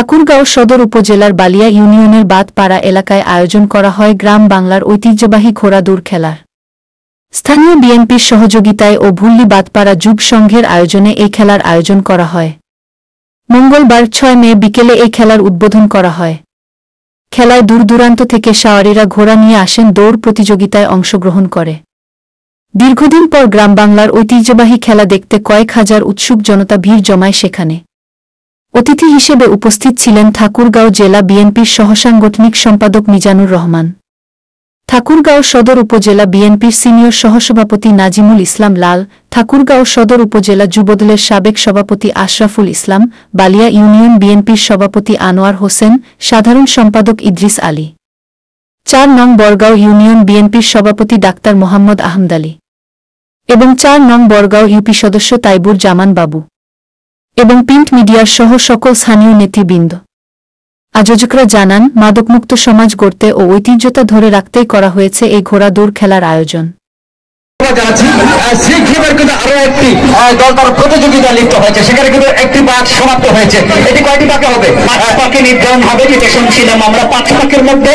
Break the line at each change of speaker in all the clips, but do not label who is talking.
ঠাকুরগাঁও সদর উপজেলার বালিয়া ইউনিয়নের বাদপাড়া এলাকায় আয়োজন করা হয় গ্রাম বাংলার ঐতিহ্যবাহী ঘোড়া দৌড় খেলার। স্থানীয় বিএনপির সহযোগিতায় ও ভুল্লি বাদপাড়া যুব সংঘের আয়োজনে এই খেলার আয়োজন করা হয়। মঙ্গলবার ৬ মে বিকেলে এই খেলার উদ্বোধন করা হয়। খেলায় দূরদূরান্ত থেকে সাওয়ারিরা ঘোড়া নিয়ে আসেন দৌড় প্রতিযোগিতায় অংশগ্রহণ করে। দীর্ঘদিন পর গ্রাম বাংলার ঐতিহ্যবাহী খেলা দেখতে কয়েক হাজার উৎসুক জনতা ভিড় জমায় সেখানে। অতিথি হিসেবে উপস্থিত ছিলেন ঠাকুরগাঁও জেলা বিএনপির সহসাংগঠনিক সম্পাদক মিজানুর রহমান, ঠাকুরগাঁও সদর উপজেলা বিএনপির সিনিয়র সহসভাপতি নাজিমুল ইসলাম লাল, ঠাকুরগাঁও সদর উপজেলা যুবদলের সাবেক সভাপতি আশরাফুল ইসলাম, বালিয়া ইউনিয়ন বিএনপির সভাপতি আনোয়ার হোসেন, সাধারণ সম্পাদক ইদ্রিস আলী, ৪ নং বরগাঁও ইউনিয়ন বিএনপির সভাপতি ডাক্তার মোহাম্মদ আহমদ আলী এবং ৪ নং বরগাঁও ইউপি সদস্য তাইবুর জামান বাবু এবং প্রিন্ট মিডিয়ার সহ সকল স্থানীয় নেতৃবৃন্দ। আয়োজকরা জানান, মাদকমুক্ত সমাজ গড়তে ও ঐতিহ্যতা ধরে রাখতেই করা হয়েছে এই ঘোড়া দৌড় খেলার আয়োজন।
প্রতিযোগিতা লিপ্ত হয়েছে, সেখানে কিন্তু একটি পাক সমাপ্ত হয়েছে। এটি কয়টি পাকে হবে? 5 পাকে নির্ধারণ হবে, যেটা শুনছিলাম আমরা। 5 পাকের মধ্যে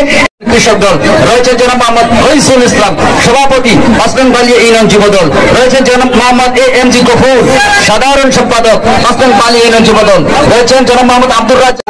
কৃষক দল রয়েছে জনাব মোহাম্মদ রইসুল ইসলাম, সভাপতি হাসনান বালিয়া ইউনিয়ন যুবদল, রয়েছেন জনাব মোহাম্মদ এএমজি গফুর, সাধারণ সম্পাদক হাসনান বালিয়া ইউনিয়ন যুবদল, রয়েছেন জনাব মোহাম্মদ আব্দুর রাজ্জাক।